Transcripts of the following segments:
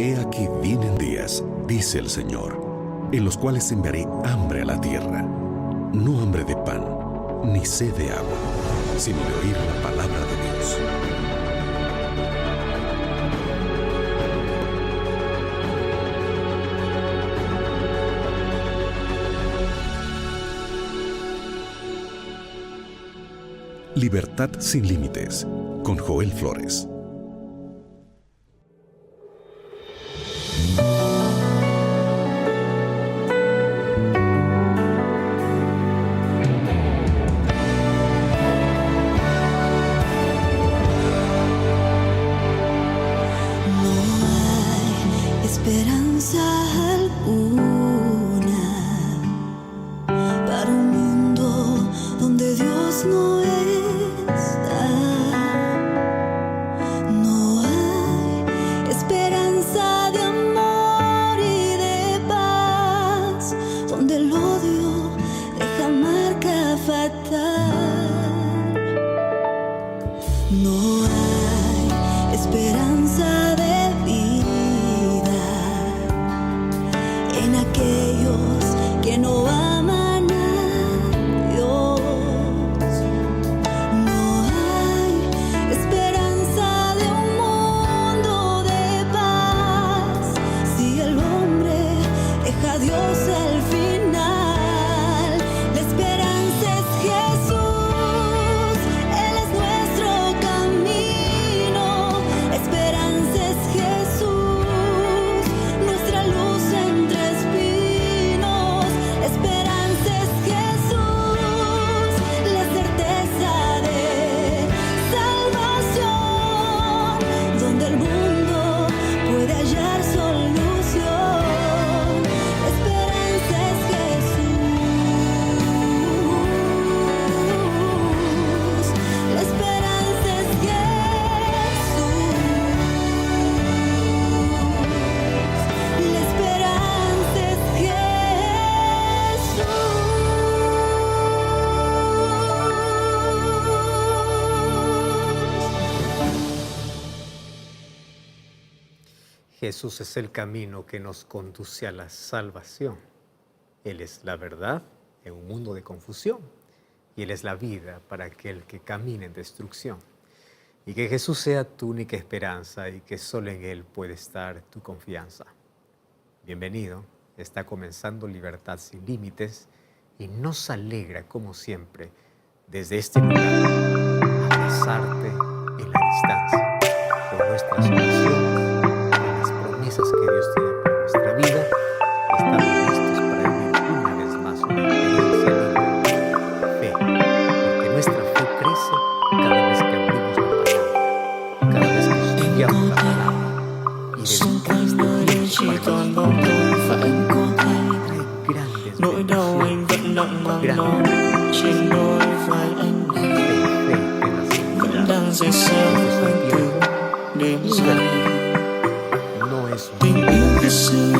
He aquí vienen días, dice el Señor, en los cuales enviaré hambre a la tierra, no hambre de pan, ni sed de agua, sino de oír la palabra de Dios. Libertad sin límites, con Joel Flores. Esperanza alguna para un mundo donde Dios no está. No hay esperanza de amor y de paz donde el odio deja marca fatal. No hay esperanza de vida en aquellos que no aman a Dios. No hay esperanza de un mundo de paz si el hombre deja a Dios al final. La esperanza es Jesús, Él es nuestro camino. La esperanza es Jesús, nuestra luz entre espinos. La esperanza es Jesús, la certeza de salvación, donde el mundo puede hallar solución. La esperanza es Jesús, la esperanza es Jesús, la esperanza es Jesús es el camino que nos conduce a la salvación. Él es la verdad en un mundo de confusión y Él es la vida para aquel que camina en destrucción. Y que Jesús sea tu única esperanza y que solo en Él puede estar tu confianza. Bienvenido, está comenzando Libertad sin Límites y nos alegra, como siempre, desde este lugar, abrazarte en la distancia, con nuestras oraciones, con las promesas que Dios tiene para nuestra vida. Estamos listos para vivir una vez más una experiencia de fe, porque nuestra fe crece cada vez que abrimos la palabra, cada vez que estudiamos la palabra y dedicamos este tiempo para Dios. Nỗi đau anh vẫn nặng mang nó trên đôi vai anh, vẫn đang rơi xa anh từ đêm dài. Tình yêu thật sự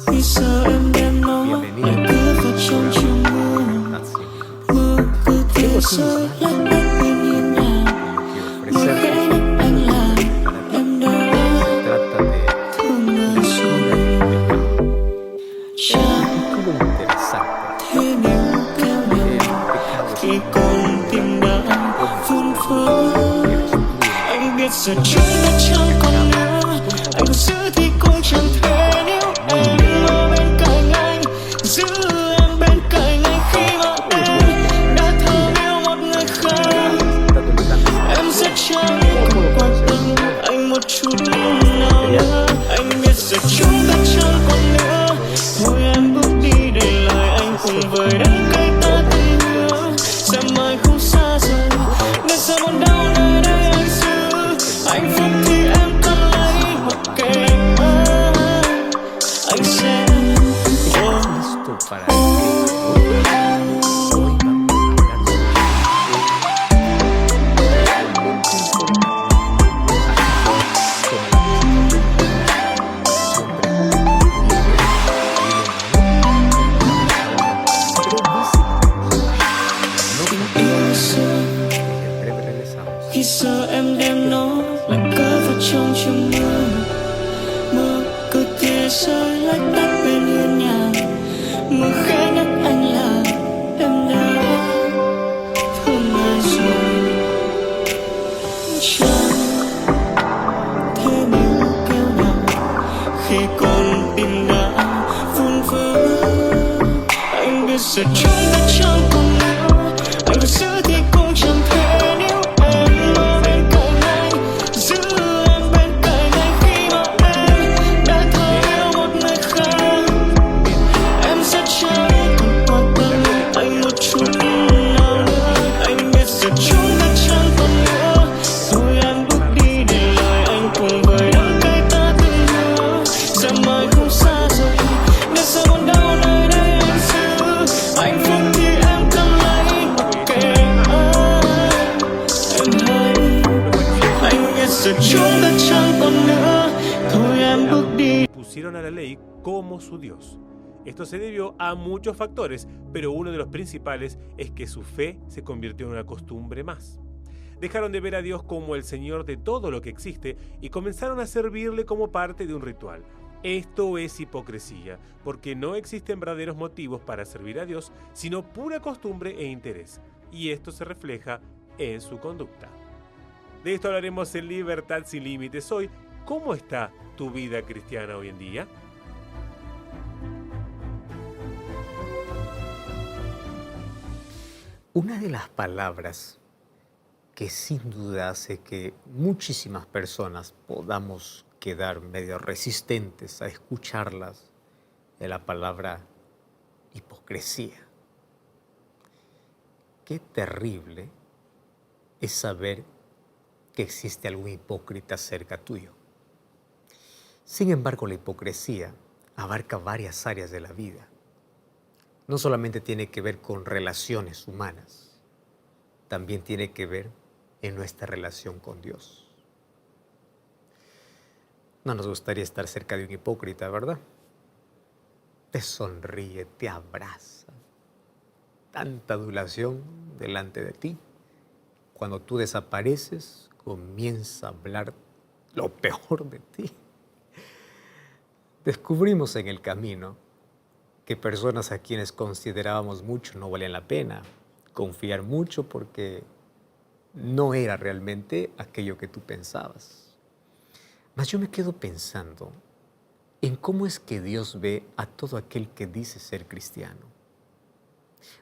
vì sao em đem nó lại cứ vào trong chiều mưa. Mưa cứ thế rơi lách anh yên nhiên nào, mưa khẽ nhất anh làm em đau thương người rồi. Thế nhưng theo nhau khi con tim đã phun phới, anh biết giờ chúng đã chẳng còn nữa. Anh giữ thì cũng chẳng thể nếu em ở bên cạnh anh, giữ em bên cạnh anh khi mà em đã thương yêu một người khác. Em sẽ chẳng còn quan tâm anh một chút nào nữa. Anh biết giờ chúng ta chẳng còn nữa. Thôi em bước đi để lại anh cùng với đắng cay ta từng nhớ. Sẽ mai không xa rời nên giờ buồn đau nơi đây anh giữ. Hạnh phúc thì em cần lấy mặc kệ anh sẽ khi giờ em đem nó lại cất vào trong chiều mưa. rơi lách tách bên hiên nhà, mưa khẽ nhắc anh là em đã thương ai rồi. Chẳng thế níu kéo nhau khi con tim đã vun vỡ. Anh biết giờ chúng ta chẳng còn nữa, anh có giữ thì cũng chẳng thể níu em ở bên cạnh anh, giữ em bên cạnh anh khi mà em đã thấu yêu một người khác. Em sẽ chẳng còn quan tâm anh một chút nào nữa. Anh biết giờ chúng ta chẳng còn nữa, thôi em bước đi để lại anh cùng với đắng cay ta từng hứa. Giờ mai không xa rời, nếu giờ còn đau nơi đây anh giữ hạnh phúc thì em cần lấy mặc kệ anh. Em hãy, anh biết giờ chúng ta chẳng còn nữa, thôi em bước đi. Pusieron a la ley como su Dios. Esto se debió a muchos factores, pero uno de los principales es que su fe se convirtió en una costumbre más. Dejaron de ver a Dios como el Señor de todo lo que existe y comenzaron a servirle como parte de un ritual. Esto es hipocresía, porque no existen verdaderos motivos para servir a Dios, sino pura costumbre e interés. Y esto se refleja en su conducta. De esto hablaremos en Libertad sin Límites hoy. ¿Cómo está tu vida cristiana hoy en día? Una de las palabras que sin duda hace que muchísimas personas podamos quedar medio resistentes a escucharlas es la palabra hipocresía. Qué terrible es saber que existe algún hipócrita cerca tuyo. Sin embargo, la hipocresía abarca varias áreas de la vida. No solamente tiene que ver con relaciones humanas, también tiene que ver en nuestra relación con Dios. No nos gustaría estar cerca de un hipócrita, ¿verdad? Te sonríe, te abraza, tanta adulación delante de ti. Cuando tú desapareces, comienza a hablar lo peor de ti. Descubrimos en el camino que personas a quienes considerábamos mucho no valían la pena confiar mucho porque no era realmente aquello que tú pensabas. Mas yo me quedo pensando en cómo es que Dios ve a todo aquel que dice ser cristiano.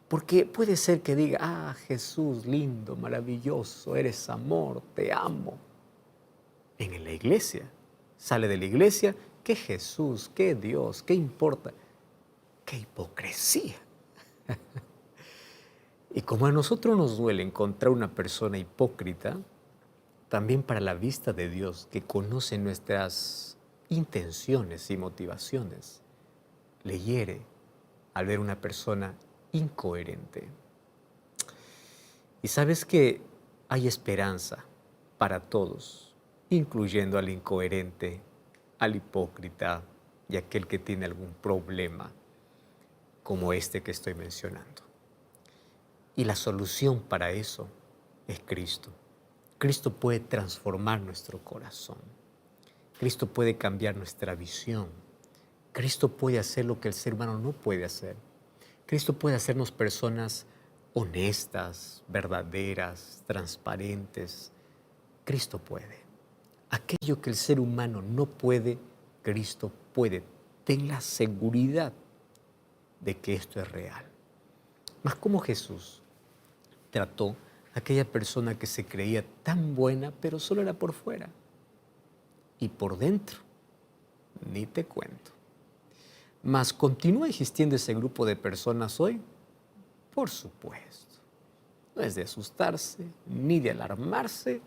Porque puede ser que diga, ah, Jesús, lindo, maravilloso, eres amor, te amo. En la iglesia, sale de la iglesia, ¿qué Jesús, qué Dios, qué importa? ¡Qué hipocresía! Y como a nosotros nos duele encontrar una persona hipócrita, también para la vista de Dios, que conoce nuestras intenciones y motivaciones, le hiere al ver una persona incoherente. Y sabes que hay esperanza para todos, incluyendo al incoherente, al hipócrita y aquel que tiene algún problema como este que estoy mencionando. Y la solución para eso es Cristo. Cristo puede transformar nuestro corazón. Cristo puede cambiar nuestra visión. Cristo puede hacer lo que el ser humano no puede hacer. Cristo puede hacernos personas honestas, verdaderas, transparentes. Cristo puede. Aquello que el ser humano no puede, Cristo puede. Ten la seguridad de que esto es real. Mas como Jesús trató a aquella persona que se creía tan buena, pero solo era por fuera. Y por dentro, ni te cuento. Mas ¿continúa existiendo ese grupo de personas hoy? Por supuesto. No es de asustarse, ni de alarmarse,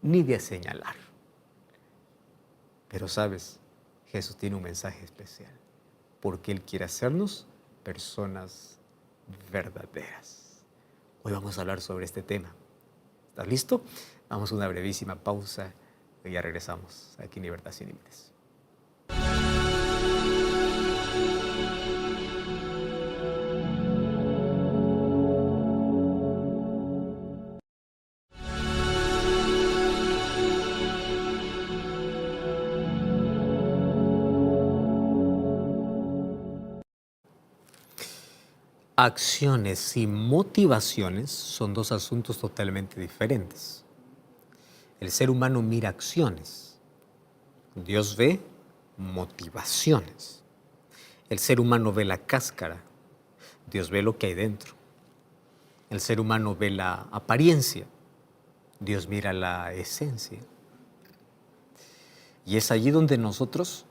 ni de señalar. Pero sabes, Jesús tiene un mensaje especial, porque Él quiere hacernos personas verdaderas. Hoy vamos a hablar sobre este tema. ¿Estás listo? Vamos a una brevísima pausa y ya regresamos aquí en Libertad sin Límites. Acciones y motivaciones son dos asuntos totalmente diferentes. El ser humano mira acciones. Dios ve motivaciones. El ser humano ve la cáscara. Dios ve lo que hay dentro. El ser humano ve la apariencia. Dios mira la esencia. Y es allí donde nosotros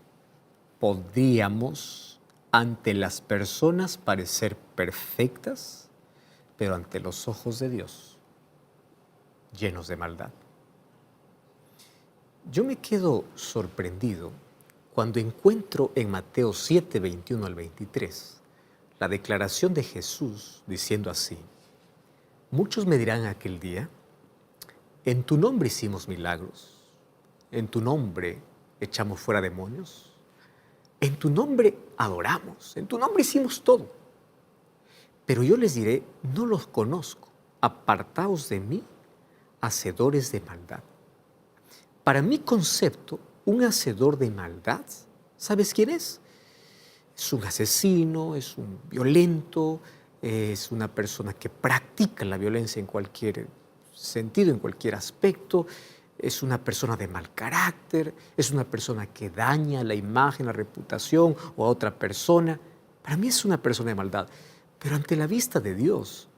podríamos, ante las personas, parecer perfectas, pero ante los ojos de Dios, llenos de maldad. Yo me quedo sorprendido cuando encuentro en Mateo 7, 21 al 23, la declaración de Jesús diciendo así: muchos me dirán aquel día, en tu nombre hicimos milagros, en tu nombre echamos fuera demonios, en tu nombre adoramos, en tu nombre hicimos todo. Pero yo les diré, no los conozco, apartaos de mí, hacedores de maldad. Para mi concepto, un hacedor de maldad, ¿sabes quién es? Es un asesino, es un violento, es una persona que practica la violencia en cualquier sentido, en cualquier aspecto, es una persona de mal carácter, es una persona que daña la imagen, la reputación o a otra persona. Para mí es una persona de maldad. Pero ante la vista de Dios,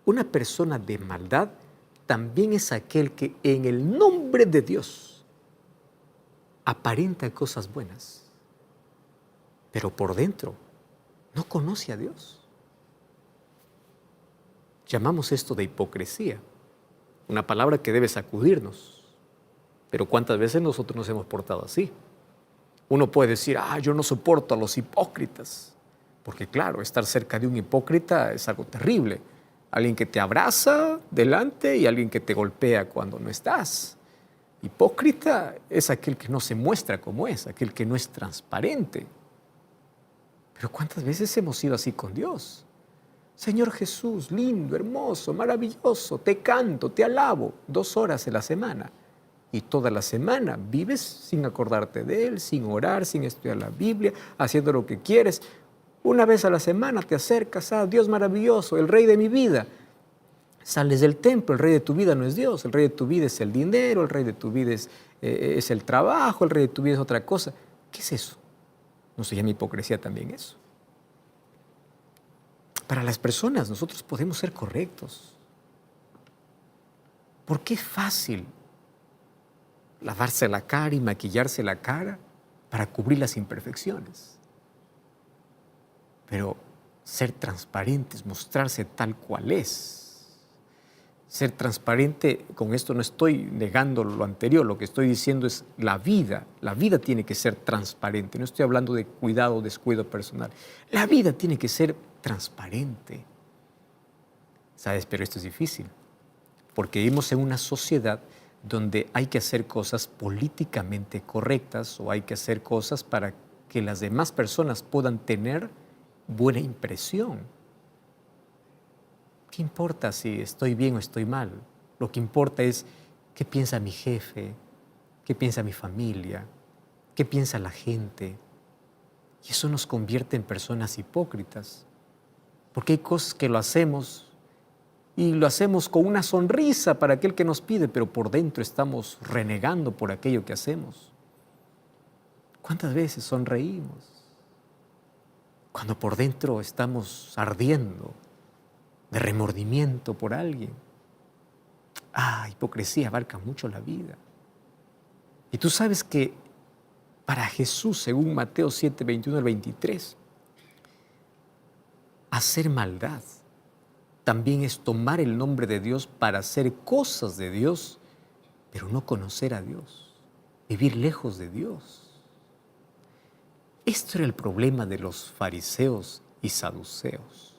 una persona de maldad también es aquel que en el nombre de Dios aparenta cosas buenas, pero por dentro no conoce a Dios. Llamamos esto de hipocresía, una palabra que debe sacudirnos. Pero ¿cuántas veces nosotros nos hemos portado así? Uno puede decir, yo no soporto a los hipócritas. Porque claro, estar cerca de un hipócrita es algo terrible. Alguien que te abraza delante y alguien que te golpea cuando no estás. Hipócrita es aquel que no se muestra como es, aquel que no es transparente. Pero ¿cuántas veces hemos sido así con Dios? Señor Jesús, lindo, hermoso, maravilloso, te canto, te alabo, 2 horas en la semana. Y toda la semana vives sin acordarte de Él, sin orar, sin estudiar la Biblia, haciendo lo que quieres. Una vez a la semana te acercas a Dios maravilloso, el Rey de mi vida. Sales del templo, el Rey de tu vida no es Dios, el Rey de tu vida es el dinero, el Rey de tu vida es el trabajo, el Rey de tu vida es otra cosa. ¿Qué es eso? ¿No se llama hipocresía también eso? Para las personas nosotros podemos ser correctos. Porque es fácil lavarse la cara y maquillarse la cara para cubrir las imperfecciones. Pero ser transparentes, mostrarse tal cual es. Ser transparente, con esto no estoy negando lo anterior, lo que estoy diciendo es la vida. La vida tiene que ser transparente, no estoy hablando de cuidado o descuido personal. La vida tiene que ser transparente. ¿Sabes? Pero esto es difícil, porque vivimos en una sociedad donde hay que hacer cosas políticamente correctas o hay que hacer cosas para que las demás personas puedan tener buena impresión. ¿Qué importa si estoy bien o estoy mal? Lo que importa es qué piensa mi jefe, qué piensa mi familia, qué piensa la gente. Y eso nos convierte en personas hipócritas, porque hay cosas que lo hacemos y lo hacemos con una sonrisa para aquel que nos pide, pero por dentro estamos renegando por aquello que hacemos. ¿Cuántas veces sonreímos cuando por dentro estamos ardiendo de remordimiento por alguien? Hipocresía abarca mucho la vida. Y tú sabes que para Jesús, según Mateo 7, 21 al 23, hacer maldad también es tomar el nombre de Dios para hacer cosas de Dios, pero no conocer a Dios, vivir lejos de Dios. Esto era el problema de los fariseos y saduceos.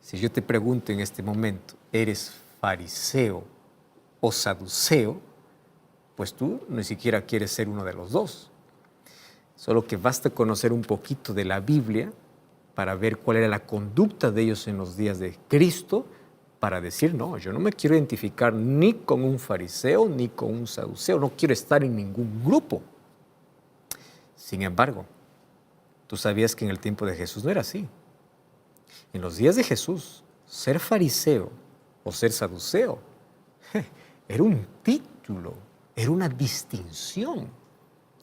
Si yo te pregunto en este momento, ¿eres fariseo o saduceo? Pues tú ni siquiera quieres ser uno de los dos. Solo que basta conocer un poquito de la Biblia para ver cuál era la conducta de ellos en los días de Cristo, para decir, no, yo no me quiero identificar ni con un fariseo ni con un saduceo, no quiero estar en ningún grupo. Sin embargo, tú sabías que en el tiempo de Jesús no era así. En los días de Jesús, ser fariseo o ser saduceo era un título, era una distinción,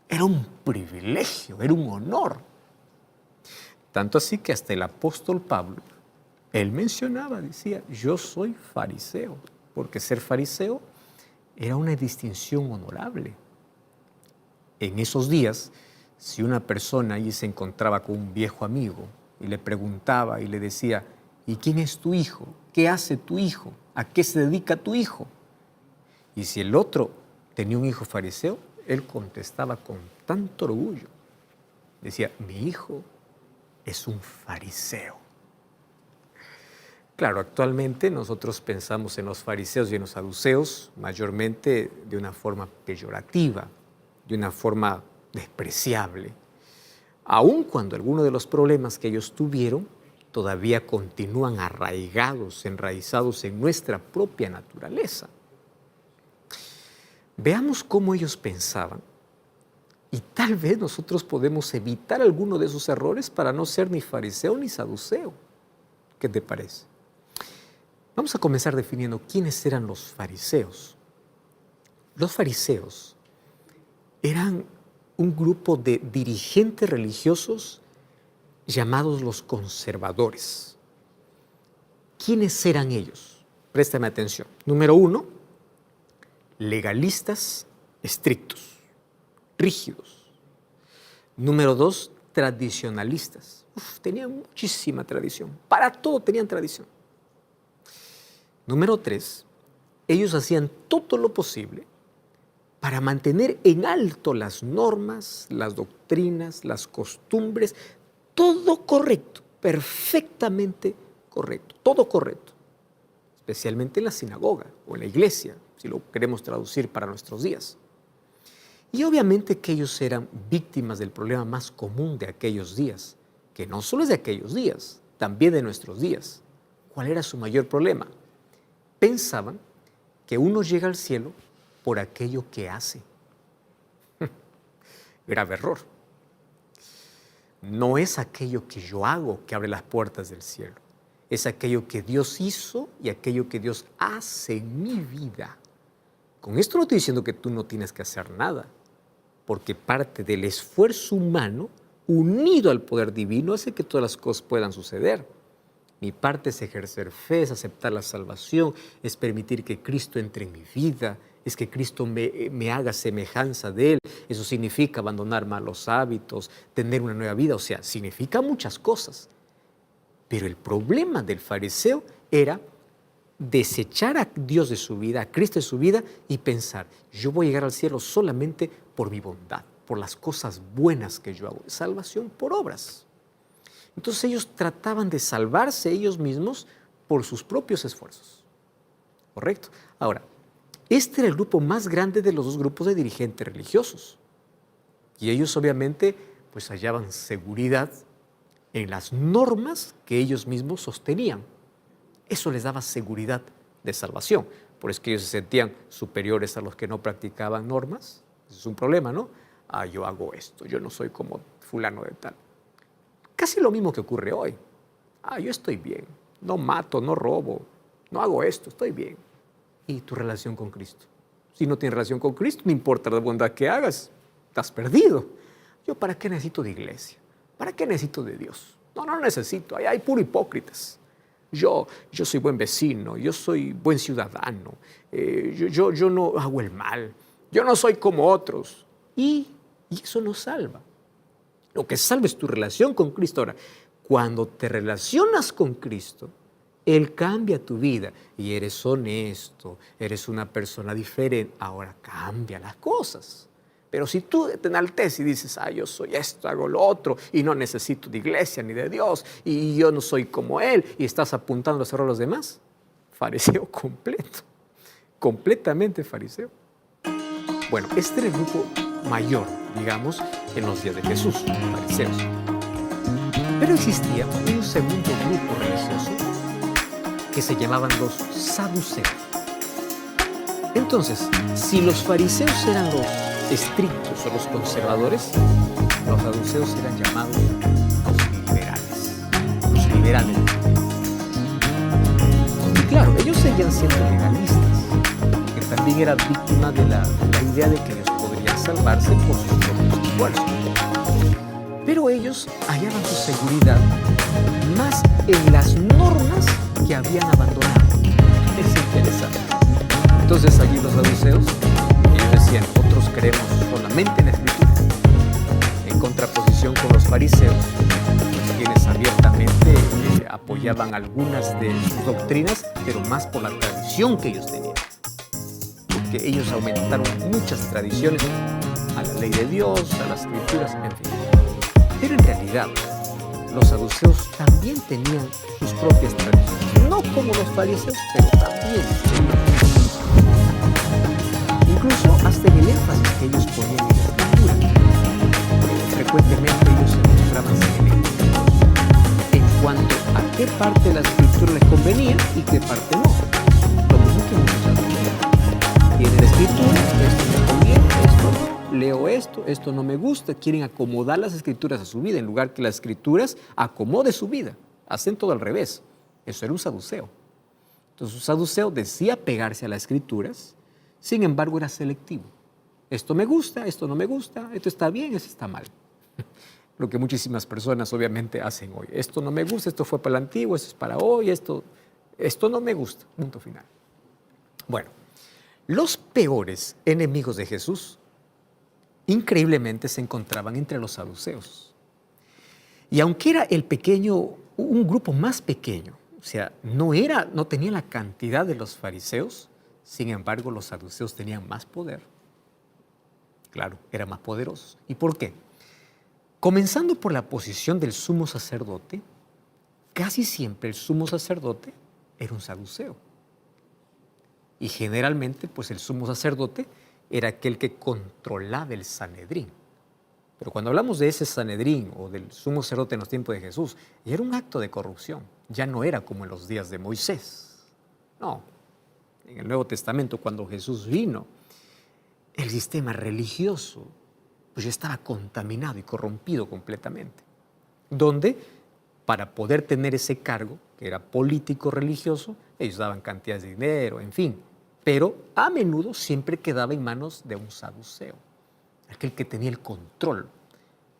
era un privilegio, era un honor. Tanto así que hasta el apóstol Pablo, él mencionaba, decía, yo soy fariseo, porque ser fariseo era una distinción honorable. En esos días, si una persona allí se encontraba con un viejo amigo y le preguntaba y le decía, ¿y quién es tu hijo? ¿Qué hace tu hijo? ¿A qué se dedica tu hijo? Y si el otro tenía un hijo fariseo, él contestaba con tanto orgullo. Decía, mi hijo es un fariseo. Claro, actualmente nosotros pensamos en los fariseos y en los saduceos mayormente de una forma peyorativa, de una forma despreciable, aun cuando algunos de los problemas que ellos tuvieron todavía continúan arraigados, enraizados en nuestra propia naturaleza. Veamos cómo ellos pensaban y tal vez nosotros podemos evitar alguno de esos errores para no ser ni fariseo ni saduceo. ¿Qué te parece? Vamos a comenzar definiendo quiénes eran los fariseos. Los fariseos eran un grupo de dirigentes religiosos llamados los conservadores. ¿Quiénes eran ellos? Préstame atención. Número 1, legalistas estrictos, rígidos. Número 2, tradicionalistas. Tenían muchísima tradición. Para todo tenían tradición. Número 3, ellos hacían todo lo posible para mantener en alto las normas, las doctrinas, las costumbres, todo correcto, perfectamente correcto, todo correcto, especialmente en la sinagoga o en la iglesia, si lo queremos traducir para nuestros días. Y obviamente que ellos eran víctimas del problema más común de aquellos días, que no solo es de aquellos días, también de nuestros días. ¿Cuál era su mayor problema? Pensaban que uno llega al cielo por aquello que hace. Grave error. No es aquello que yo hago que abre las puertas del cielo. Es aquello que Dios hizo y aquello que Dios hace en mi vida. Con esto no estoy diciendo que tú no tienes que hacer nada, porque parte del esfuerzo humano unido al poder divino hace que todas las cosas puedan suceder. Mi parte es ejercer fe, es aceptar la salvación, es permitir que Cristo entre en mi vida, es que Cristo me haga semejanza de Él. Eso significa abandonar malos hábitos, tener una nueva vida, o sea, significa muchas cosas. Pero el problema del fariseo era desechar a Dios de su vida, a Cristo de su vida y pensar, yo voy a llegar al cielo solamente por mi bondad, por las cosas buenas que yo hago. Salvación por obras. Entonces ellos trataban de salvarse ellos mismos por sus propios esfuerzos. ¿Correcto? Ahora, este era el grupo más grande de los dos grupos de dirigentes religiosos. Y ellos obviamente pues hallaban seguridad en las normas que ellos mismos sostenían. Eso les daba seguridad de salvación. Por eso que ellos se sentían superiores a los que no practicaban normas. Eso es un problema, ¿no? Yo hago esto, yo no soy como fulano de tal. Casi lo mismo que ocurre hoy. Yo estoy bien, no mato, no robo, no hago esto, estoy bien. ¿Y tu relación con Cristo? Si no tienes relación con Cristo, no importa la bondad que hagas, estás perdido. ¿Yo para qué necesito de iglesia? ¿Para qué necesito de Dios? No necesito, hay puro hipócritas. Yo soy buen vecino, yo soy buen ciudadano, yo no hago el mal, yo no soy como otros. Y eso no salva. Lo que salva es tu relación con Cristo. Ahora, cuando te relacionas con Cristo, Él cambia tu vida y eres honesto, eres una persona diferente. Ahora cambia las cosas. Pero si tú te enalteces y dices, yo soy esto, hago lo otro, y no necesito de iglesia ni de Dios, y yo no soy como Él, y estás apuntando los errores de los demás, fariseo completo, completamente fariseo. Bueno, este era el grupo mayor, digamos, en los días de Jesús, fariseos. Pero existía un segundo grupo religioso que se llamaban los saduceos. Entonces, si los fariseos eran los estrictos o los conservadores, los saduceos eran llamados los liberales. Los liberales. claro, ellos seguían siendo legalistas, que también eran víctimas de la idea de que ellos podrían salvarse por sus propios esfuerzos. Pero ellos hallaban su seguridad más en las normas que habían abandonado. Es interesante. Entonces allí los saduceos, ellos decían, nosotros creemos solamente en la Escritura, en contraposición con los fariseos, quienes abiertamente apoyaban algunas de sus doctrinas, pero más por la tradición que ellos tenían. Porque ellos aumentaron muchas tradiciones a la ley de Dios, a las Escrituras, en fin. Pero en realidad, los saduceos también tenían sus propias tradiciones. No como los fariseos, pero también. Incluso hasta en el énfasis que ellos ponían en la Escritura. Frecuentemente ellos se mostraban selectivos en cuanto a qué parte de la Escritura les convenía y qué parte no. Lo mismo que muchos hacen. Tienen la Escritura, esto me conviene, esto no. Leo esto no me gusta. Quieren acomodar las Escrituras a su vida en lugar que las Escrituras acomode su vida. Hacen todo al revés. Eso era un saduceo. Entonces un saduceo decía pegarse a las Escrituras, sin embargo era selectivo. Esto me gusta, esto no me gusta, esto está bien, esto está mal. Lo que muchísimas personas obviamente hacen hoy. Esto no me gusta, esto fue para el antiguo, esto es para hoy, esto no me gusta. Punto final. Bueno, los peores enemigos de Jesús increíblemente se encontraban entre los saduceos. Y aunque era un grupo más pequeño, o sea, no tenía la cantidad de los fariseos, sin embargo, los saduceos tenían más poder. Claro, eran más poderosos. ¿Y por qué? Comenzando por la posición del sumo sacerdote, casi siempre el sumo sacerdote era un saduceo. Y generalmente, pues el sumo sacerdote era aquel que controlaba el Sanedrín. Pero cuando hablamos de ese Sanedrín o del sumo sacerdote en los tiempos de Jesús, era un acto de corrupción. Ya no era como en los días de Moisés. No. En el Nuevo Testamento, cuando Jesús vino, el sistema religioso pues ya estaba contaminado y corrompido completamente. Donde, para poder tener ese cargo, que era político-religioso, ellos daban cantidades de dinero, en fin. Pero a menudo siempre quedaba en manos de un saduceo, aquel que tenía el control.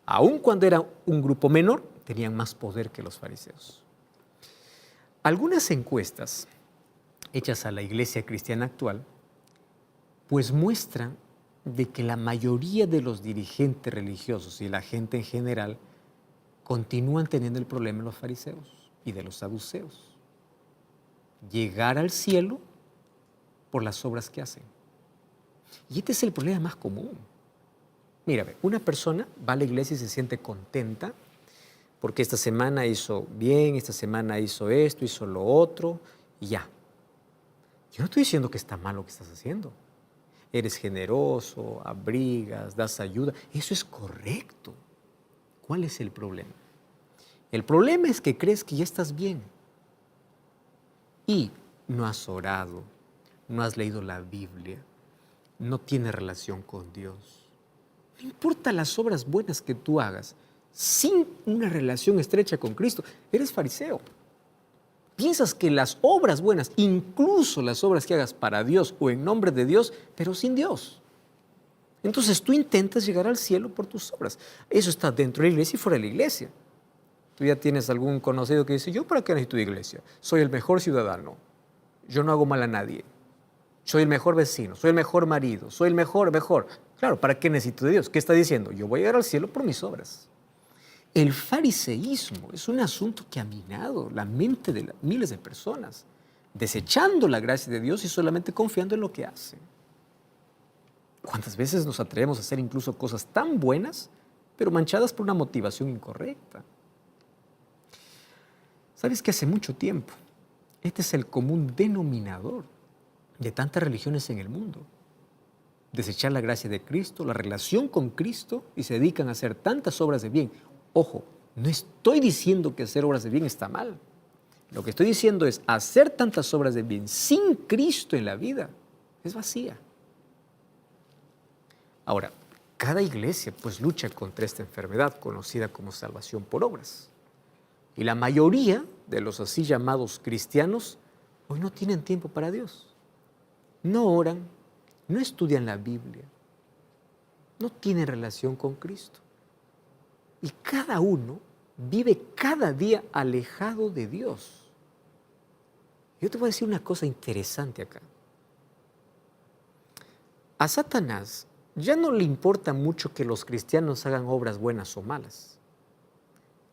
Aun cuando era un grupo menor, tenían más poder que los fariseos. Algunas encuestas hechas a la iglesia cristiana actual, pues muestran de que la mayoría de los dirigentes religiosos y la gente en general continúan teniendo el problema de los fariseos y de los saduceos. Llegar al cielo por las obras que hacen. Y este es el problema más común. Mira, una persona va a la iglesia y se siente contenta porque esta semana hizo bien, esta semana hizo esto, hizo lo otro, y ya. Yo no estoy diciendo que está mal lo que estás haciendo. Eres generoso, abrigas, das ayuda. Eso es correcto. ¿Cuál es el problema? El problema es que crees que ya estás bien y no has orado, no has leído la Biblia, no tienes relación con Dios. No importa las obras buenas que tú hagas, sin una relación estrecha con Cristo, eres fariseo. Piensas que las obras buenas, incluso las obras que hagas para Dios o en nombre de Dios, pero sin Dios. Entonces tú intentas llegar al cielo por tus obras. Eso está dentro de la iglesia y fuera de la iglesia. Tú ya tienes algún conocido que dice, ¿yo para qué necesito iglesia? Soy el mejor ciudadano. Yo no hago mal a nadie. Soy el mejor vecino, soy el mejor marido, soy el mejor. Claro, ¿para qué necesito de Dios? ¿Qué está diciendo? Yo voy a llegar al cielo por mis obras. El fariseísmo es un asunto que ha minado la mente de miles de personas, desechando la gracia de Dios y solamente confiando en lo que hace. ¿Cuántas veces nos atrevemos a hacer incluso cosas tan buenas, pero manchadas por una motivación incorrecta? ¿Sabes que hace mucho tiempo este es el común denominador de tantas religiones en el mundo? Desechar la gracia de Cristo, la relación con Cristo, y se dedican a hacer tantas obras de bien. Ojo, no estoy diciendo que hacer obras de bien está mal. Lo que estoy diciendo es hacer tantas obras de bien sin Cristo en la vida es vacía. Ahora, cada iglesia pues lucha contra esta enfermedad conocida como salvación por obras. Y la mayoría de los así llamados cristianos hoy no tienen tiempo para Dios. No oran, no estudian la Biblia, no tienen relación con Cristo. Y cada uno vive cada día alejado de Dios. Yo te voy a decir una cosa interesante acá. A Satanás ya no le importa mucho que los cristianos hagan obras buenas o malas.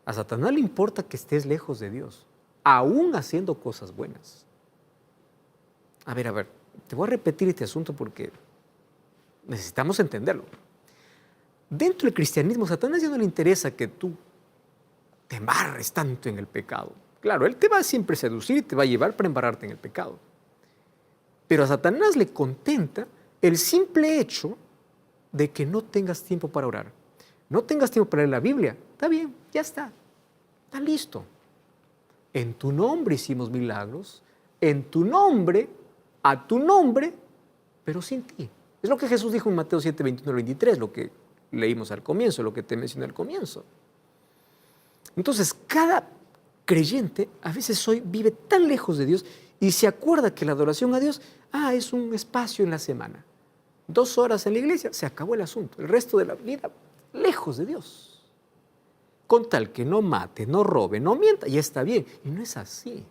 A Satanás le importa que estés lejos de Dios, aún haciendo cosas buenas. A ver, te voy a repetir este asunto porque necesitamos entenderlo. Dentro del cristianismo, a Satanás ya no le interesa que tú te embarres tanto en el pecado. Claro, él te va a siempre seducir y te va a llevar para embarrarte en el pecado. Pero a Satanás le contenta el simple hecho de que no tengas tiempo para orar, no tengas tiempo para leer la Biblia. Está bien, ya está listo. En tu nombre hicimos milagros, en tu nombre, a tu nombre, pero sin ti. Es lo que Jesús dijo en Mateo 7, 21 al 23, lo que leímos al comienzo, lo que te mencioné al comienzo. Entonces, cada creyente a veces hoy vive tan lejos de Dios y se acuerda que la adoración a Dios, es un espacio en la semana. 2 horas en la iglesia, se acabó el asunto. El resto de la vida, lejos de Dios. Con tal que no mate, no robe, no mienta, ya está bien. Y no es así.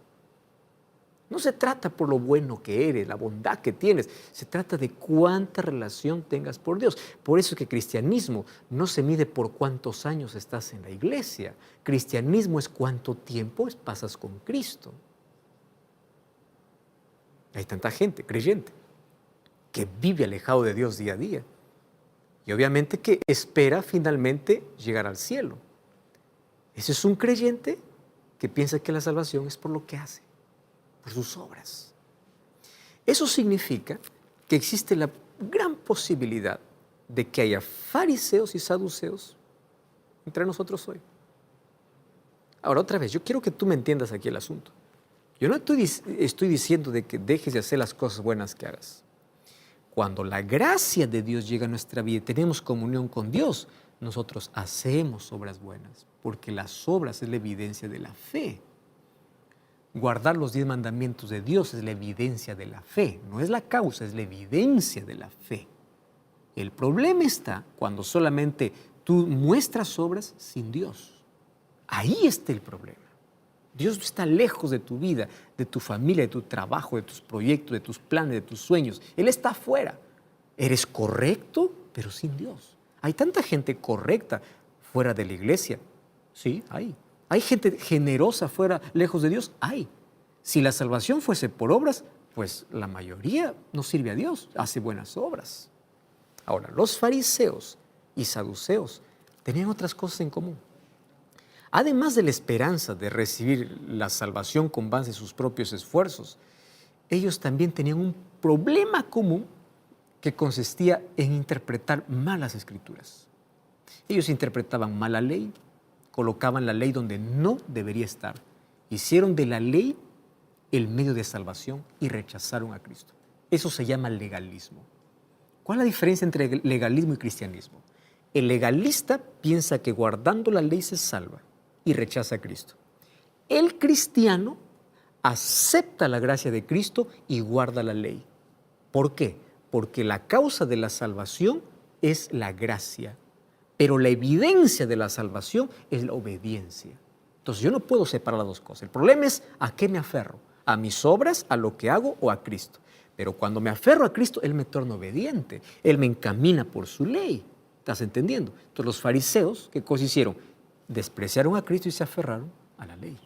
No se trata por lo bueno que eres, la bondad que tienes. Se trata de cuánta relación tengas por Dios. Por eso es que cristianismo no se mide por cuántos años estás en la iglesia. Cristianismo es cuánto tiempo pasas con Cristo. Hay tanta gente creyente que vive alejado de Dios día a día. Y obviamente que espera finalmente llegar al cielo. Ese es un creyente que piensa que la salvación es por lo que hace, por sus obras. Eso significa que existe la gran posibilidad de que haya fariseos y saduceos entre nosotros hoy. Ahora, otra vez, yo quiero que tú me entiendas aquí el asunto. Yo no estoy diciendo de que dejes de hacer las cosas buenas que hagas. Cuando la gracia de Dios llega a nuestra vida y tenemos comunión con Dios, nosotros hacemos obras buenas, porque las obras es la evidencia de la fe. Guardar los 10 mandamientos de Dios es la evidencia de la fe, no es la causa, es la evidencia de la fe. El problema está cuando solamente tú muestras obras sin Dios. Ahí está el problema. Dios está lejos de tu vida, de tu familia, de tu trabajo, de tus proyectos, de tus planes, de tus sueños. Él está afuera. Eres correcto, pero sin Dios. Hay tanta gente correcta fuera de la iglesia. Sí, hay. Hay gente generosa fuera, lejos de Dios. Hay. Si la salvación fuese por obras, pues la mayoría no sirve a Dios, hace buenas obras. Ahora, los fariseos y saduceos tenían otras cosas en común. Además de la esperanza de recibir la salvación con base en sus propios esfuerzos, ellos también tenían un problema común que consistía en interpretar mal las escrituras. Ellos interpretaban mal la ley, colocaban la ley donde no debería estar, hicieron de la ley el medio de salvación y rechazaron a Cristo. Eso se llama legalismo. ¿Cuál es la diferencia entre legalismo y cristianismo? El legalista piensa que guardando la ley se salva y rechaza a Cristo. El cristiano acepta la gracia de Cristo y guarda la ley. ¿Por qué? Porque la causa de la salvación es la gracia, pero la evidencia de la salvación es la obediencia. Entonces yo no puedo separar las dos cosas. El problema es a qué me aferro, a mis obras, a lo que hago o a Cristo. Pero cuando me aferro a Cristo, Él me torna obediente, Él me encamina por su ley. ¿Estás entendiendo? Entonces los fariseos, ¿qué cosa hicieron? Despreciaron a Cristo y se aferraron a la ley.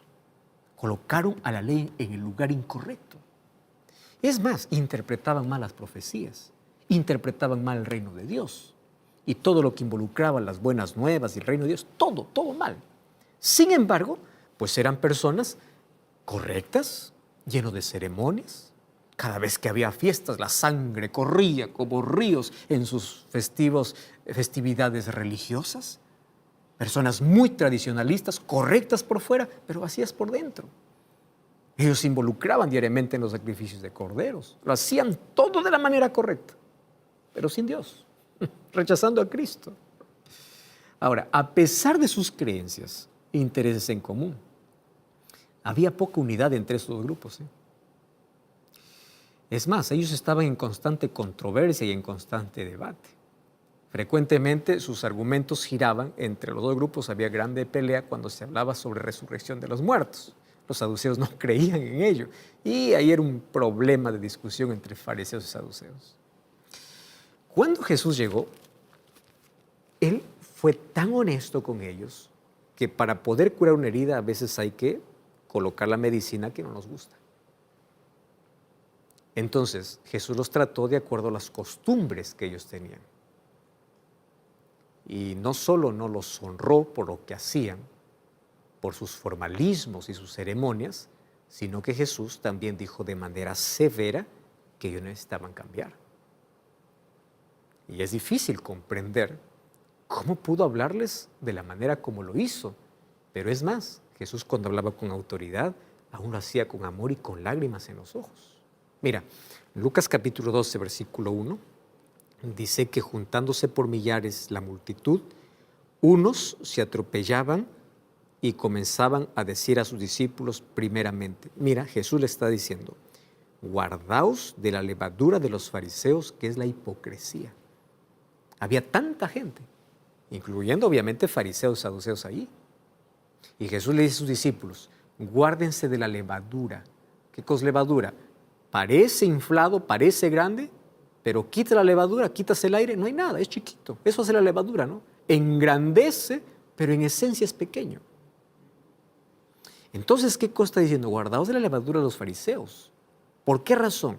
Colocaron a la ley en el lugar incorrecto. Es más, interpretaban mal las profecías, interpretaban mal el reino de Dios y todo lo que involucraba las buenas nuevas y el reino de Dios, todo mal. Sin embargo, pues eran personas correctas, llenos de ceremonias. Cada vez que había fiestas, la sangre corría como ríos en sus festividades religiosas. Personas muy tradicionalistas, correctas por fuera, pero vacías por dentro. Ellos se involucraban diariamente en los sacrificios de corderos. Lo hacían todo de la manera correcta, pero sin Dios, rechazando a Cristo. Ahora, a pesar de sus creencias e intereses en común, había poca unidad entre estos dos grupos. Es más, ellos estaban en constante controversia y en constante debate. Frecuentemente sus argumentos giraban entre los dos grupos, había grande pelea cuando se hablaba sobre resurrección de los muertos. Los saduceos no creían en ello y ahí era un problema de discusión entre fariseos y saduceos. Cuando Jesús llegó, Él fue tan honesto con ellos que para poder curar una herida a veces hay que colocar la medicina que no nos gusta. Entonces Jesús los trató de acuerdo a las costumbres que ellos tenían. Y no solo no los honró por lo que hacían, por sus formalismos y sus ceremonias, sino que Jesús también dijo de manera severa que ellos necesitaban cambiar. Y es difícil comprender cómo pudo hablarles de la manera como lo hizo. Pero es más, Jesús cuando hablaba con autoridad, aún lo hacía con amor y con lágrimas en los ojos. Mira, Lucas capítulo 12, versículo 1, dice que juntándose por millares la multitud, unos se atropellaban y comenzaban a decir a sus discípulos primeramente. Mira, Jesús le está diciendo, guardaos de la levadura de los fariseos, que es la hipocresía. Había tanta gente, incluyendo obviamente fariseos, saduceos ahí. Y Jesús le dice a sus discípulos, guárdense de la levadura. ¿Qué cosa es levadura? Parece inflado, parece grande, pero quita la levadura, quitas el aire, no hay nada, es chiquito. Eso hace la levadura, ¿no? Engrandece, pero en esencia es pequeño. Entonces, ¿qué cosa está diciendo? Guardaos de la levadura de los fariseos. ¿Por qué razón?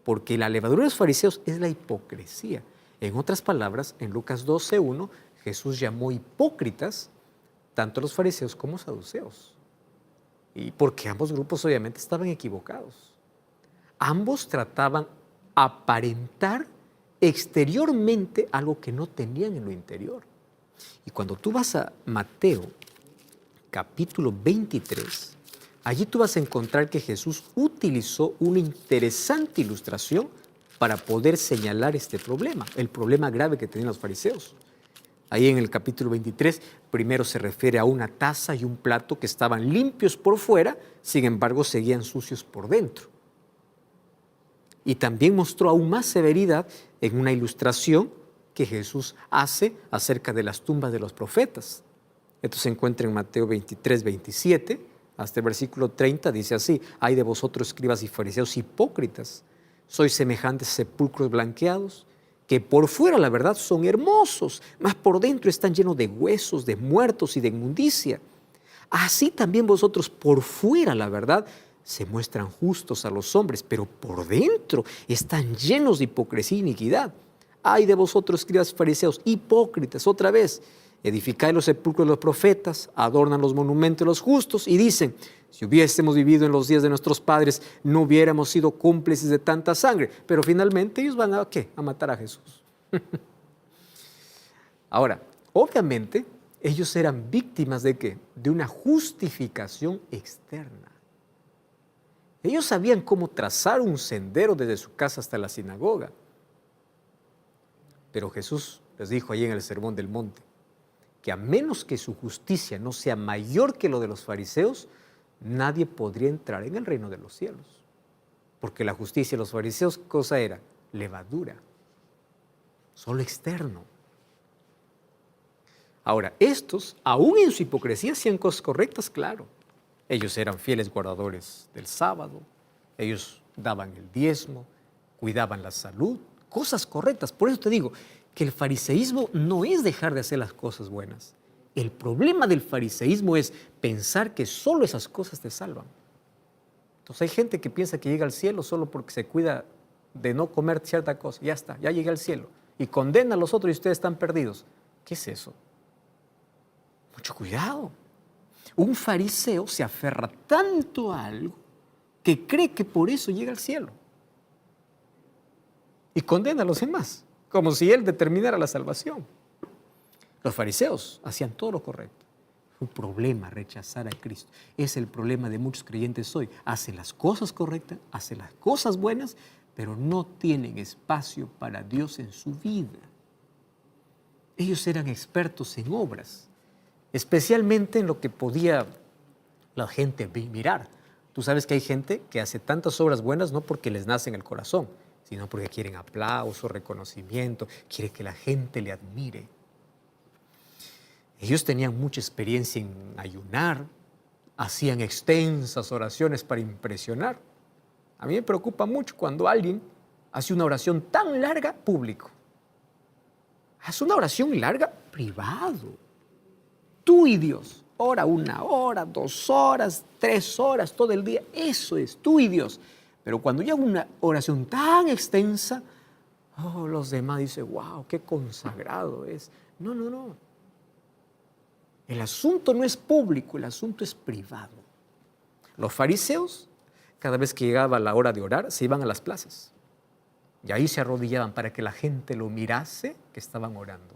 Porque la levadura de los fariseos es la hipocresía. En otras palabras, en Lucas 12:1, Jesús llamó hipócritas tanto a los fariseos como a los saduceos. Y porque ambos grupos obviamente estaban equivocados. Ambos trataban aparentar exteriormente algo que no tenían en lo interior. Y cuando tú vas a Mateo capítulo 23, allí tú vas a encontrar que Jesús utilizó una interesante ilustración para poder señalar este problema, el problema grave que tenían los fariseos. Ahí en el capítulo 23, primero se refiere a una taza y un plato que estaban limpios por fuera, sin embargo seguían sucios por dentro. Y también mostró aún más severidad en una ilustración que Jesús hace acerca de las tumbas de los profetas. Esto se encuentra en Mateo 23, 27, hasta el versículo 30, dice así, «Ay de vosotros, escribas y fariseos hipócritas, sois semejantes a sepulcros blanqueados, que por fuera, la verdad, son hermosos, mas por dentro están llenos de huesos, de muertos y de inmundicia. Así también vosotros por fuera, la verdad, se muestran justos a los hombres, pero por dentro están llenos de hipocresía e iniquidad. Ay de vosotros, escribas y fariseos, hipócritas, otra vez, edificáis los sepulcros de los profetas, adornan los monumentos de los justos y dicen, si hubiésemos vivido en los días de nuestros padres, no hubiéramos sido cómplices de tanta sangre. Pero finalmente ellos van a, ¿qué? A matar a Jesús. Ahora, obviamente, ellos eran víctimas ¿de qué? De una justificación externa. Ellos sabían cómo trazar un sendero desde su casa hasta la sinagoga. Pero Jesús les dijo allí en el Sermón del Monte, que a menos que su justicia no sea mayor que lo de los fariseos, nadie podría entrar en el reino de los cielos. Porque la justicia de los fariseos, ¿qué cosa era? Levadura. Solo externo. Ahora, estos, aún en su hipocresía, hacían cosas correctas, claro. Ellos eran fieles guardadores del sábado, ellos daban el diezmo, cuidaban la salud, cosas correctas. Por eso te digo que el fariseísmo no es dejar de hacer las cosas buenas. El problema del fariseísmo es pensar que solo esas cosas te salvan. Entonces hay gente que piensa que llega al cielo solo porque se cuida de no comer cierta cosa. Ya está, ya llegué al cielo. Y condena a los otros y ustedes están perdidos. ¿Qué es eso? Mucho cuidado. Un fariseo se aferra tanto a algo que cree que por eso llega al cielo. Y condena a los demás, como si él determinara la salvación. Los fariseos hacían todo lo correcto. Fue un problema rechazar a Cristo. Es el problema de muchos creyentes hoy. Hacen las cosas correctas, hacen las cosas buenas, pero no tienen espacio para Dios en su vida. Ellos eran expertos en obras, especialmente en lo que podía la gente mirar. Tú sabes que hay gente que hace tantas obras buenas no porque les nace en el corazón, sino porque quieren aplauso, reconocimiento, quiere que la gente le admire. Ellos tenían mucha experiencia en ayunar, hacían extensas oraciones para impresionar. A mí me preocupa mucho cuando alguien hace una oración tan larga público. Haz una oración larga privado. Tú y Dios. Ora 1 hora, 2 horas, 3 horas, todo el día. Eso es, tú y Dios. Pero cuando yo hago una oración tan extensa, los demás dicen, wow, qué consagrado es. No, no, no. El asunto no es público, el asunto es privado. Los fariseos, cada vez que llegaba la hora de orar, se iban a las plazas. Y ahí se arrodillaban para que la gente lo mirase que estaban orando.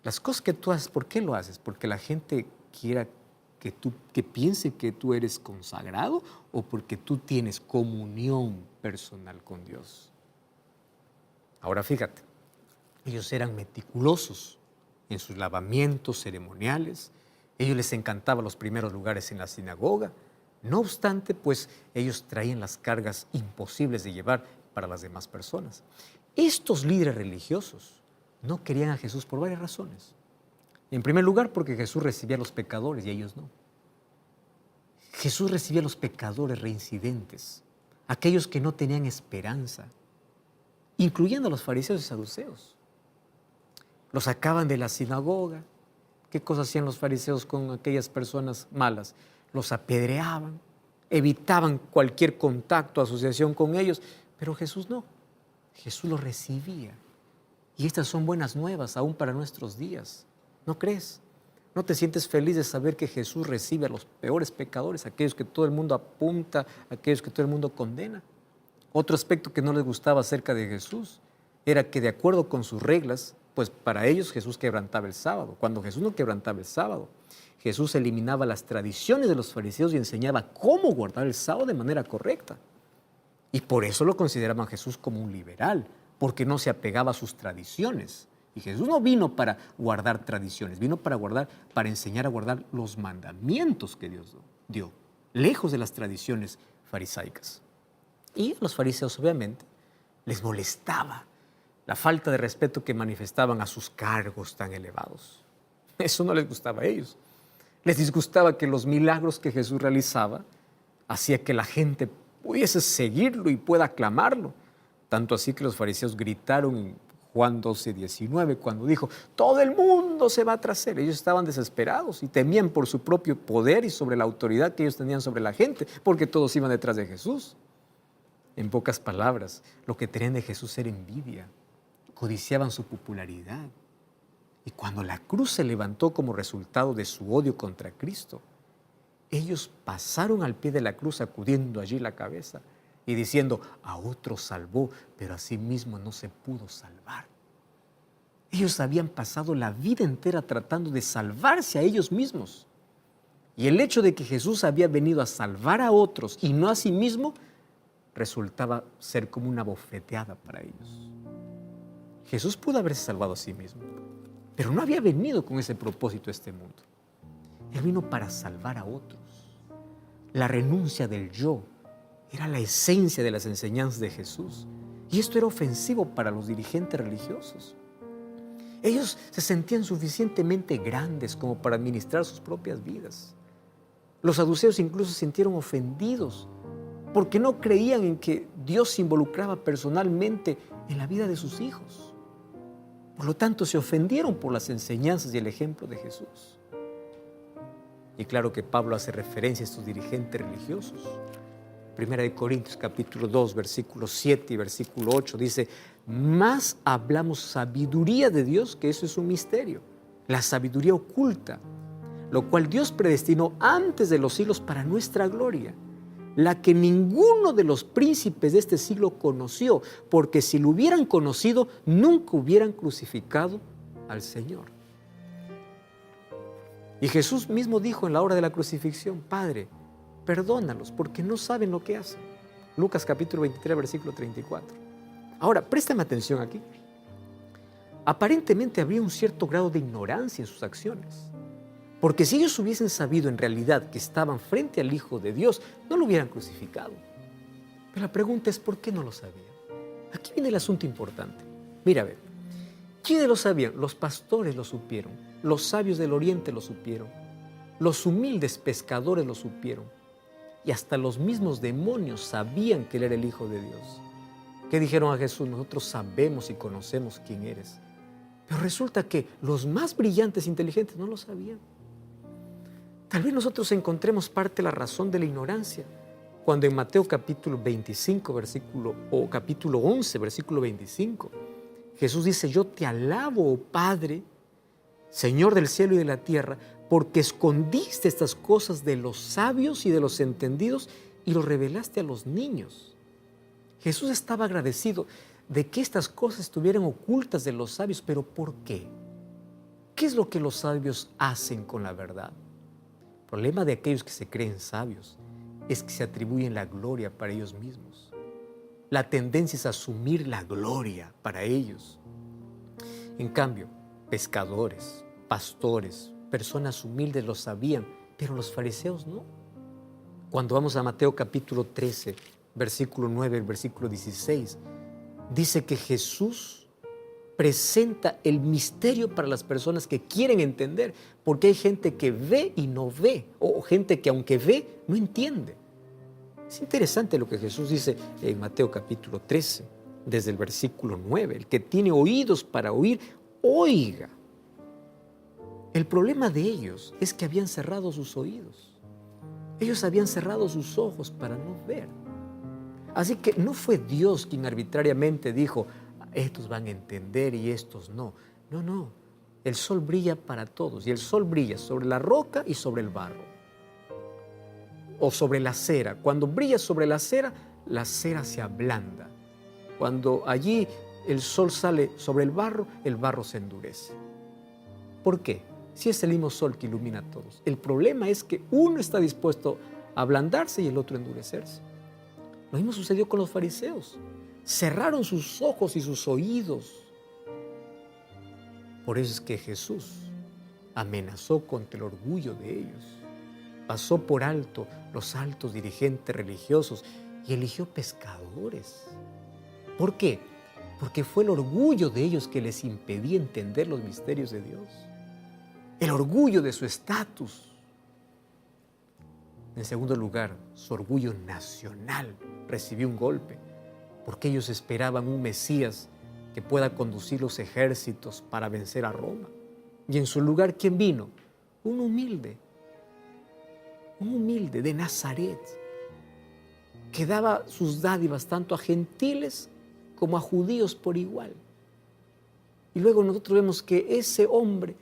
Las cosas que tú haces, ¿por qué lo haces? ¿Porque la gente quiera que piense que tú eres consagrado o porque tú tienes comunión personal con Dios? Ahora fíjate, ellos eran meticulosos en sus lavamientos ceremoniales. Ellos les encantaban los primeros lugares en la sinagoga. No obstante, pues ellos traían las cargas imposibles de llevar para las demás personas. Estos líderes religiosos no querían a Jesús por varias razones. En primer lugar, porque Jesús recibía a los pecadores y ellos no. Jesús recibía a los pecadores reincidentes, aquellos que no tenían esperanza, incluyendo a los fariseos y saduceos. Los sacaban de la sinagoga. ¿Qué cosas hacían los fariseos con aquellas personas malas? Los apedreaban, evitaban cualquier contacto, asociación con ellos, pero Jesús no. Jesús los recibía. Y estas son buenas nuevas aún para nuestros días. ¿No crees? ¿No te sientes feliz de saber que Jesús recibe a los peores pecadores, aquellos que todo el mundo apunta, aquellos que todo el mundo condena? Otro aspecto que no les gustaba acerca de Jesús era que de acuerdo con sus reglas, pues para ellos Jesús quebrantaba el sábado. Cuando Jesús no quebrantaba el sábado, Jesús eliminaba las tradiciones de los fariseos y enseñaba cómo guardar el sábado de manera correcta. Y por eso lo consideraban a Jesús como un liberal, porque no se apegaba a sus tradiciones. Y Jesús no vino para guardar tradiciones, vino para enseñar a guardar los mandamientos que Dios dio, lejos de las tradiciones farisaicas. Y a los fariseos, obviamente, les molestaba la falta de respeto que manifestaban a sus cargos tan elevados. Eso no les gustaba a ellos. Les disgustaba que los milagros que Jesús realizaba hacía que la gente pudiese seguirlo y pueda aclamarlo. Tanto así que los fariseos gritaron en Juan 12:19 cuando dijo, todo el mundo se va tras él. Ellos estaban desesperados y temían por su propio poder y sobre la autoridad que ellos tenían sobre la gente, porque todos iban detrás de Jesús. En pocas palabras, lo que tenían de Jesús era envidia, codiciaban su popularidad. Y cuando la cruz se levantó como resultado de su odio contra Cristo, ellos pasaron al pie de la cruz sacudiendo allí la cabeza y diciendo, a otro salvó, pero a sí mismo no se pudo salvar. Ellos habían pasado la vida entera tratando de salvarse a ellos mismos. Y el hecho de que Jesús había venido a salvar a otros y no a sí mismo, resultaba ser como una bofeteada para ellos. Jesús pudo haberse salvado a sí mismo, pero no había venido con ese propósito a este mundo. Él vino para salvar a otros. La renuncia del yo era la esencia de las enseñanzas de Jesús. Y esto era ofensivo para los dirigentes religiosos. Ellos se sentían suficientemente grandes como para administrar sus propias vidas. Los saduceos incluso se sintieron ofendidos porque no creían en que Dios se involucraba personalmente en la vida de sus hijos. Por lo tanto, se ofendieron por las enseñanzas y el ejemplo de Jesús. Y claro que Pablo hace referencia a estos dirigentes religiosos. Primera de Corintios capítulo 2, versículo 7 y versículo 8 dice, más hablamos sabiduría de Dios, que eso es un misterio, la sabiduría oculta, lo cual Dios predestinó antes de los siglos para nuestra gloria, la que ninguno de los príncipes de este siglo conoció, porque si lo hubieran conocido, nunca hubieran crucificado al Señor. Y Jesús mismo dijo en la hora de la crucifixión, Padre, perdónalos porque no saben lo que hacen. Lucas capítulo 23, versículo 34. Ahora, préstame atención aquí. Aparentemente había un cierto grado de ignorancia en sus acciones. Porque si ellos hubiesen sabido en realidad que estaban frente al Hijo de Dios, no lo hubieran crucificado. Pero la pregunta es, ¿por qué no lo sabían? Aquí viene el asunto importante. Mira, a ver, ¿quiénes lo sabían? Los pastores lo supieron, los sabios del oriente lo supieron, los humildes pescadores lo supieron, y hasta los mismos demonios sabían que Él era el Hijo de Dios. ¿Qué dijeron a Jesús? Nosotros sabemos y conocemos quién eres. Pero resulta que los más brillantes e inteligentes no lo sabían. Tal vez nosotros encontremos parte de la razón de la ignorancia cuando en Mateo capítulo 25, capítulo 11, versículo 25, Jesús dice: yo te alabo, oh Padre, Señor del cielo y de la tierra, porque escondiste estas cosas de los sabios y de los entendidos y los revelaste a los niños. Jesús estaba agradecido de que estas cosas estuvieran ocultas de los sabios, pero ¿por qué? ¿Qué es lo que los sabios hacen con la verdad? El problema de aquellos que se creen sabios es que se atribuyen la gloria para ellos mismos. La tendencia es asumir la gloria para ellos. En cambio, pescadores, pastores, personas humildes lo sabían, pero los fariseos no. Cuando vamos a Mateo capítulo 13, versículo 9, versículo 16, dice que Jesús presenta el misterio para las personas que quieren entender, porque hay gente que ve y no ve, o gente que aunque ve, no entiende. Es interesante lo que Jesús dice en Mateo capítulo 13, desde el versículo 9, el que tiene oídos para oír, oiga. El problema de ellos es que habían cerrado sus oídos. Ellos habían cerrado sus ojos para no ver. Así que no fue Dios quien arbitrariamente dijo: estos van a entender y estos no. No, no. El sol brilla para todos y el sol brilla sobre la roca y sobre el barro. O sobre la cera. Cuando brilla sobre la cera se ablanda. Cuando allí el sol sale sobre el barro se endurece. ¿Por qué? Si es el mismo sol que ilumina a todos. El problema es que uno está dispuesto a ablandarse y el otro a endurecerse. Lo mismo sucedió con los fariseos. Cerraron sus ojos y sus oídos. Por eso es que Jesús amenazó contra el orgullo de ellos. Pasó por alto los altos dirigentes religiosos y eligió pescadores. ¿Por qué? Porque fue el orgullo de ellos que les impedía entender los misterios de Dios. El orgullo de su estatus. En segundo lugar, su orgullo nacional recibió un golpe, porque ellos esperaban un Mesías que pueda conducir los ejércitos para vencer a Roma. Y en su lugar, ¿quién vino? Un humilde de Nazaret, que daba sus dádivas tanto a gentiles como a judíos por igual. Y luego nosotros vemos que ese hombre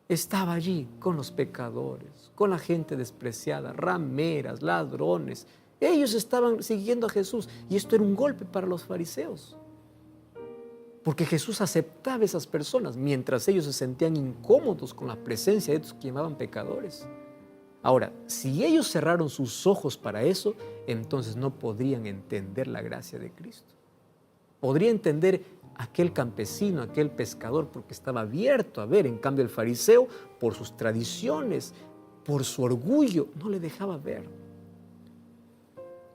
estaba allí con los pecadores, con la gente despreciada, rameras, ladrones. Ellos estaban siguiendo a Jesús y esto era un golpe para los fariseos. Porque Jesús aceptaba a esas personas mientras ellos se sentían incómodos con la presencia de estos que llamaban pecadores. Ahora, si ellos cerraron sus ojos para eso, entonces no podrían entender la gracia de Cristo. Podría entender aquel campesino, aquel pescador, porque estaba abierto a ver. En cambio, el fariseo, por sus tradiciones, por su orgullo, no le dejaba ver.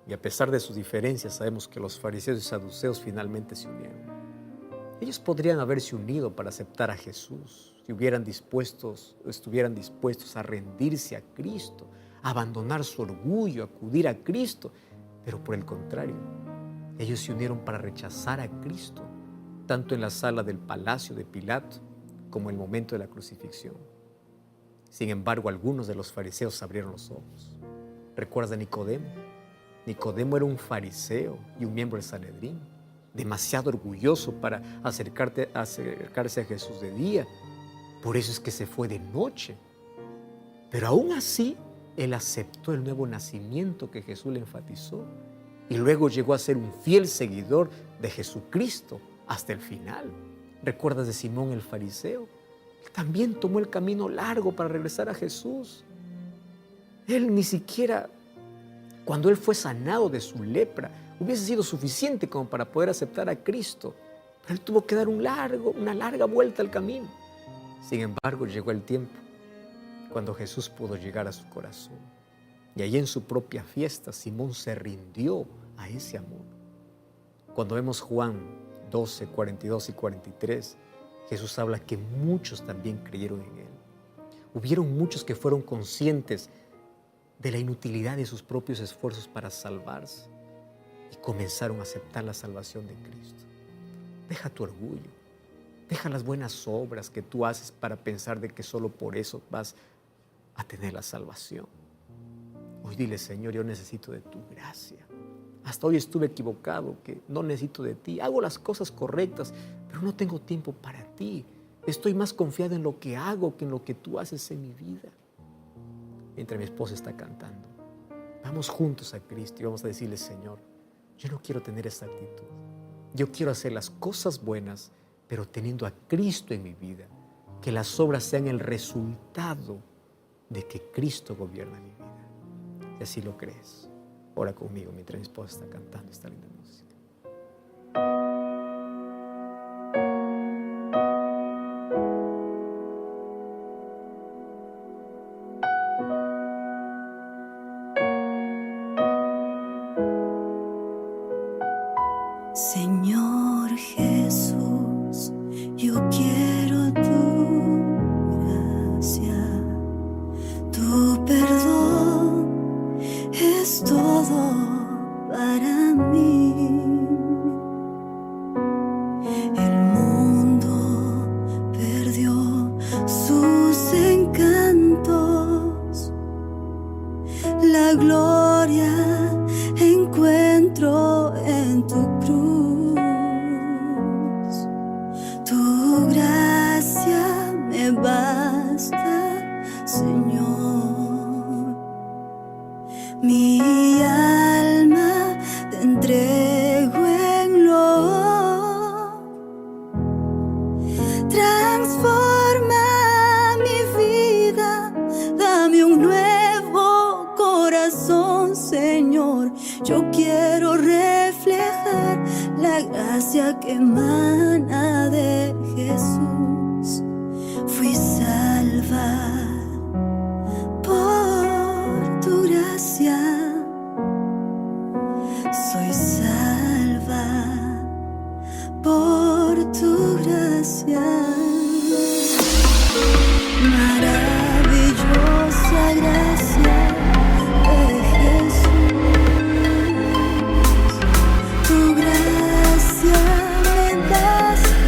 Y a pesar de sus diferencias, sabemos que los fariseos y saduceos finalmente se unieron. Ellos podrían haberse unido para aceptar a Jesús, si estuvieran dispuestos a rendirse a Cristo, a abandonar su orgullo, a acudir a Cristo, pero por el contrario, ellos se unieron para rechazar a Cristo, tanto en la sala del palacio de Pilato como en el momento de la crucifixión. Sin embargo, algunos de los fariseos abrieron los ojos. ¿Recuerdas a Nicodemo? Nicodemo era un fariseo y un miembro del Sanedrín, demasiado orgulloso para acercarse a Jesús de día. Por eso es que se fue de noche. Pero aún así, él aceptó el nuevo nacimiento que Jesús le enfatizó y luego llegó a ser un fiel seguidor de Jesucristo hasta el final. ¿Recuerdas de Simón el fariseo? Él también tomó el camino largo para regresar a Jesús. Él ni siquiera, cuando él fue sanado de su lepra, hubiese sido suficiente como para poder aceptar a Cristo. Pero él tuvo que dar una larga vuelta al camino. Sin embargo, llegó el tiempo cuando Jesús pudo llegar a su corazón. Y ahí en su propia fiesta, Simón se rindió a ese amor. Cuando vemos Juan 12, 42 y 43, Jesús habla que muchos también creyeron en Él. Hubieron muchos que fueron conscientes de la inutilidad de sus propios esfuerzos para salvarse y comenzaron a aceptar la salvación de Cristo. Deja tu orgullo, deja las buenas obras que tú haces para pensar de que solo por eso vas a tener la salvación. Hoy dile: Señor, yo necesito de tu gracia. Hasta hoy estuve equivocado, que no necesito de ti. Hago las cosas correctas, pero no tengo tiempo para ti. Estoy más confiado en lo que hago que en lo que tú haces en mi vida. Mientras mi esposa está cantando, vamos juntos a Cristo y vamos a decirle: Señor, yo no quiero tener esa actitud. Yo quiero hacer las cosas buenas, pero teniendo a Cristo en mi vida. Que las obras sean el resultado de que Cristo gobierna mi vida. Si así lo crees, ora conmigo mientras mi esposa está cantando esta linda música. Señor Jesús, yo quiero tu gracia, tu perdón es todo para mí. El mundo perdió sus encantos, la gloria encuentro en tu cruz. Tu gracia me basta, Señor. Mi alma te entrego en lo. Transforma mi vida, dame un nuevo corazón, Señor. Yo quiero reflejar la gracia que emana de Jesús. Fui salva por tu gracia. Soy salva por tu gracia. Maravillosa gracia de Jesús. Tu gracia me basta.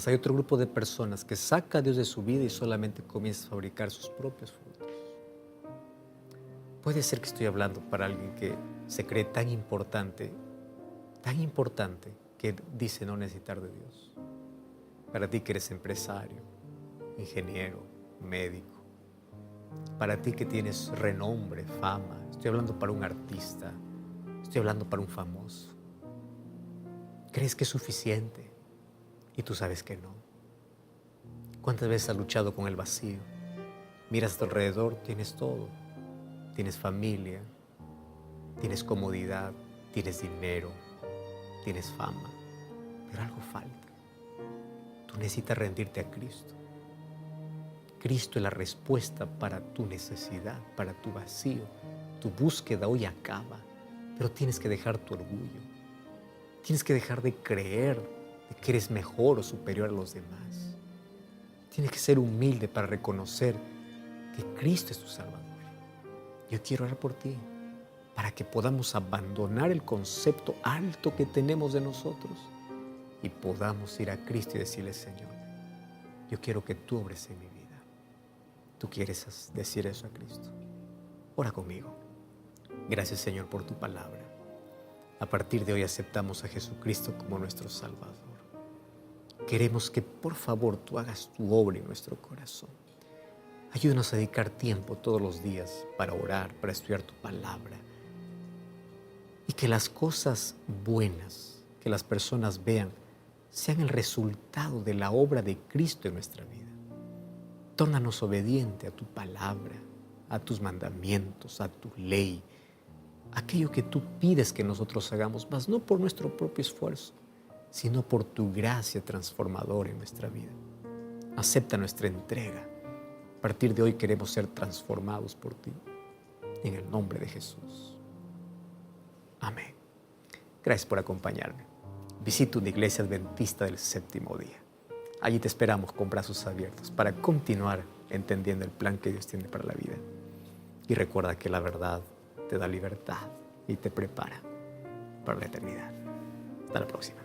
Mas hay otro grupo de personas que saca a Dios de su vida y solamente comienza a fabricar sus propios frutos. Puede ser que estoy hablando para alguien que se cree tan importante que dice no necesitar de Dios. Para ti que eres empresario, ingeniero, médico, para ti que tienes renombre, fama, estoy hablando para un artista, estoy hablando para un famoso. ¿Crees que es suficiente? Y tú sabes que no. ¿Cuántas veces has luchado con el vacío? Miras a tu alrededor, tienes todo. Tienes familia, tienes comodidad, tienes dinero, tienes fama, pero algo falta. Tú necesitas rendirte a Cristo. Cristo es la respuesta para tu necesidad, para tu vacío. Tu búsqueda hoy acaba, pero tienes que dejar tu orgullo. Tienes que dejar de creer de que eres mejor o superior a los demás. Tienes que ser humilde para reconocer que Cristo es tu Salvador. Yo quiero orar por ti, para que podamos abandonar el concepto alto que tenemos de nosotros y podamos ir a Cristo y decirle: Señor, yo quiero que tú obres en mi vida. ¿Tú quieres decir eso a Cristo? Ora conmigo. Gracias, Señor, por tu palabra. A partir de hoy aceptamos a Jesucristo como nuestro Salvador. Queremos que por favor tú hagas tu obra en nuestro corazón. Ayúdanos a dedicar tiempo todos los días para orar, para estudiar tu palabra. Y que las cosas buenas que las personas vean sean el resultado de la obra de Cristo en nuestra vida. Tórnanos obediente a tu palabra, a tus mandamientos, a tu ley, aquello que tú pides que nosotros hagamos, mas no por nuestro propio esfuerzo, sino por tu gracia transformadora en nuestra vida. Acepta nuestra entrega. A partir de hoy queremos ser transformados por ti. En el nombre de Jesús. Amén. Gracias por acompañarme. Visita una iglesia adventista del séptimo día. Allí te esperamos con brazos abiertos para continuar entendiendo el plan que Dios tiene para la vida. Y recuerda que la verdad te da libertad y te prepara para la eternidad. Hasta la próxima.